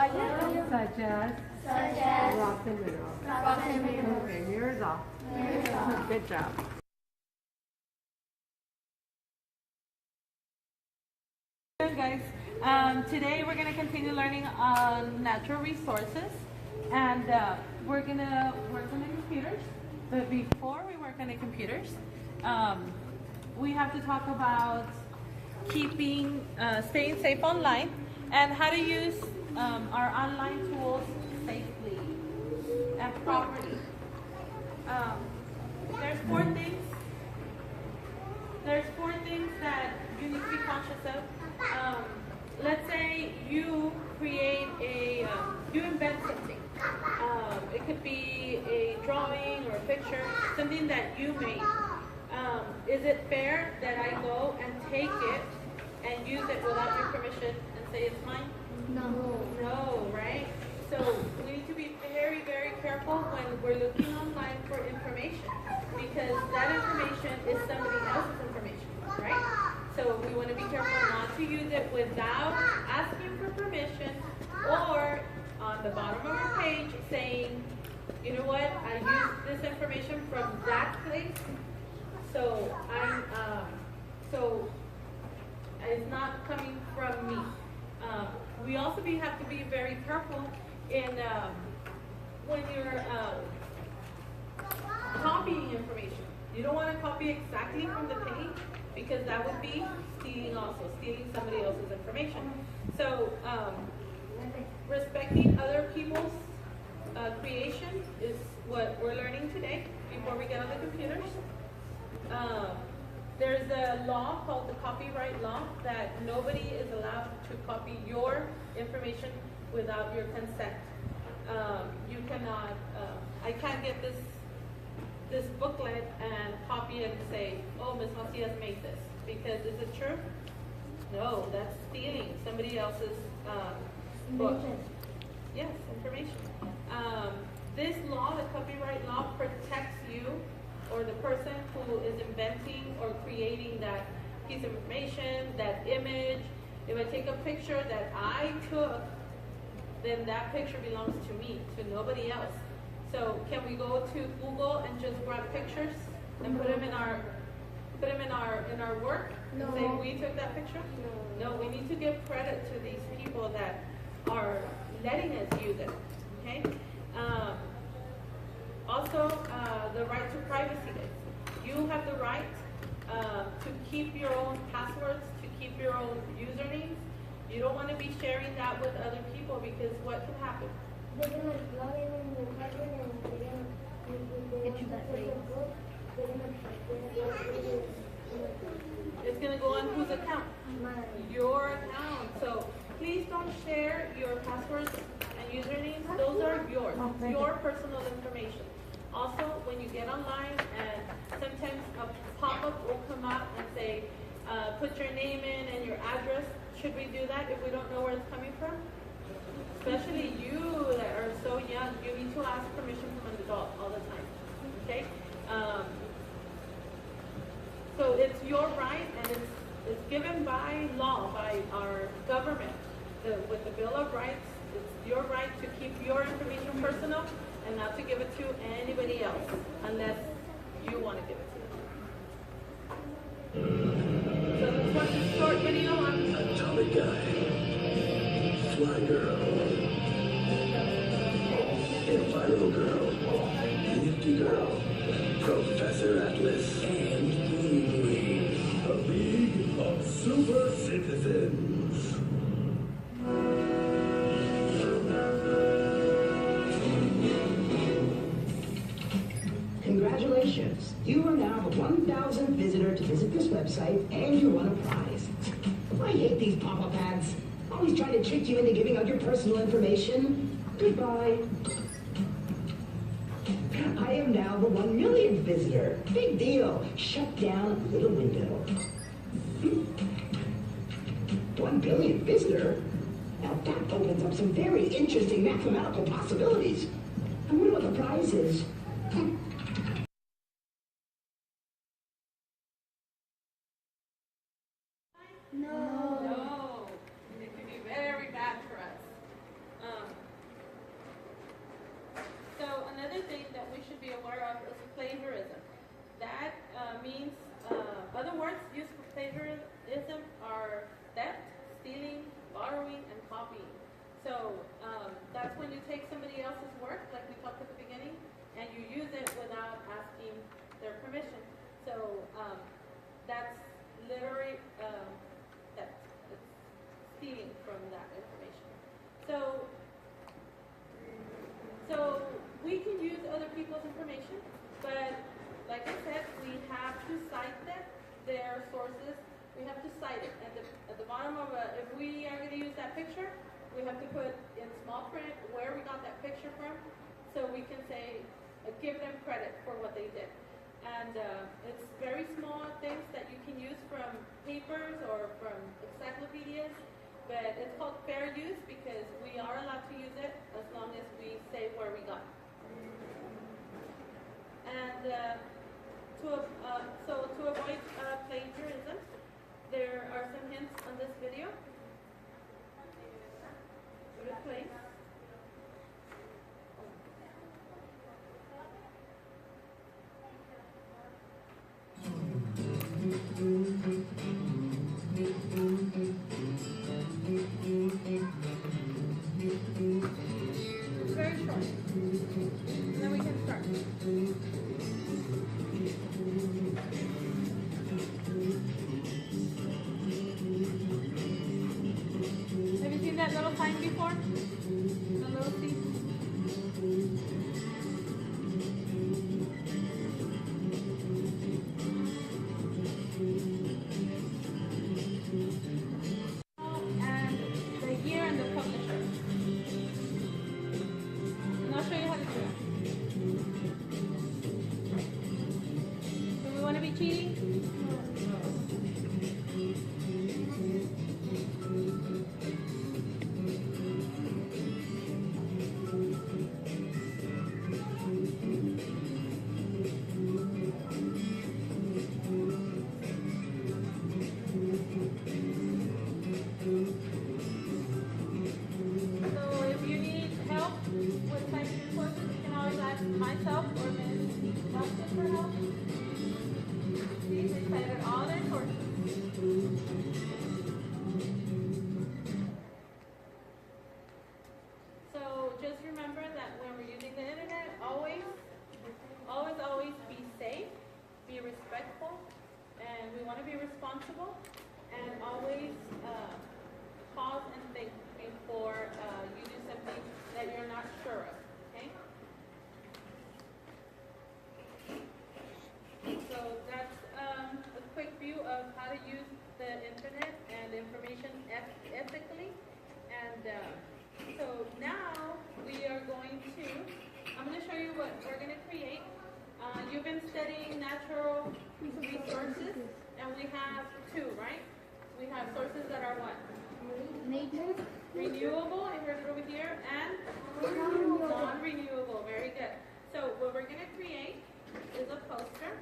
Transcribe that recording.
Such as? Such as? Rocks and minerals. Rocks and minerals. Okay, mirrors off. Mirrors off. Good job. Good guys. Today we're going to continue learning on natural resources, and we're going to work on the computers. But before we work on the computers, we have to talk about staying safe online and how to use our online tools safely and properly. There's four things that you need to be conscious of. Let's say you create you invent something. It could be a drawing or a picture, something that you made. Is it fair that I go and take it and use it without your permission and say it's mine? No. No, right? So we need to be very, very careful when we're looking online for information, because that information is somebody else's information, right? So we want to be careful not to use it without asking for permission, or on the bottom of our page saying, you know what, I used this information from that place, so it's not coming from me. We also have to be very careful in when you're copying information. You don't want to copy exactly from the page, because that would be stealing somebody else's information. So respecting other people's creation is what we're learning today before we get on the computers. There's a law called the copyright law that nobody is allowed to copy your information without your consent. You cannot, I can't get this booklet and copy it and say, oh, Ms. Macias made this, because is it true? No, that's stealing somebody else's book. Yes, information. This law, the copyright law, protects you or the person who is inventing or creating that piece of information, that image. If I take a picture that I took, then that picture belongs to me, to nobody else. So can we go to Google and just grab pictures and put them in our work? No. And say we took that picture? No. No, we need to give credit to these people that are letting us use it. Okay? Also, the right to privacy. You have the right to keep your own passwords, to keep your own usernames. You don't want to be sharing that with other people, because what can happen? They're gonna log in and they're gonna get you that phrase. It's going to go on whose account? Mine. Your account. So please don't share your passwords and usernames. Those are yours. It's your personal information. Also, when you get online and sometimes a pop-up will come up and say, put your name in and your address. Should we do that if we don't know where it's coming from? Especially you that are so young, you need to ask permission from an adult all the time. Okay? So it's your right, and it's given by law, by our government. With the Bill of Rights, it's your right to keep your information personal and not to give it to anybody else unless you want to give it to them. So let's watch a short video on Atomic Guy, Fly Girl, Environmental Girl, Nifty Girl, Professor Atlas, and Blueberry, a league of super citizens. Congratulations! You are now the 1,000th visitor to visit this website, and you won a prize. I hate these pop-up ads. Always trying to trick you into giving out your personal information. Goodbye. I am now the 1 millionth visitor. Big deal. Shut down little window. 1 billion visitor? Now that opens up some very interesting mathematical possibilities. I wonder what the prize is. No. It can be very bad for us. means, other words used for plagiarism are theft, stealing, borrowing, and copying. So that's when you take somebody else's work, like we talked at the beginning, and you use it without asking their permission. So that's literally theft. It's stealing from that information. So we can use other people's information, but like I said, we have to cite them, their sources. We have to cite it. At the bottom of if we are going to use that picture, we have to put in small print where we got that picture from, so we can say, give them credit for what they did. And it's very small things that you can use from papers or from encyclopedias, but it's called fair use because we are allowed to use it as long as we say where we got it. And so to avoid plagiarism, there are some hints on this video. Good place. It's very short. And then we can start. Have you seen that little sign before? The little seed? And the year and the publisher. And I'll show you how to do it. Do we want to be cheating? So if you need help with citing your sources, you can always ask myself or Ms. Vasquez for help. See, they cited all their sources. So just remember that when we're using the internet, always be safe, be respectful, and we want to be responsible, and always pause and think before you do something that you're not sure of, okay? So that's a quick view of how to use the internet and information ethically. And so now I'm going to show you what we're going to create. You've been studying natural resources, and we have two, right? We have sources that are what? Nature. Renewable, I heard it over here, and non-renewable. Very good. So what we're going to create is a poster.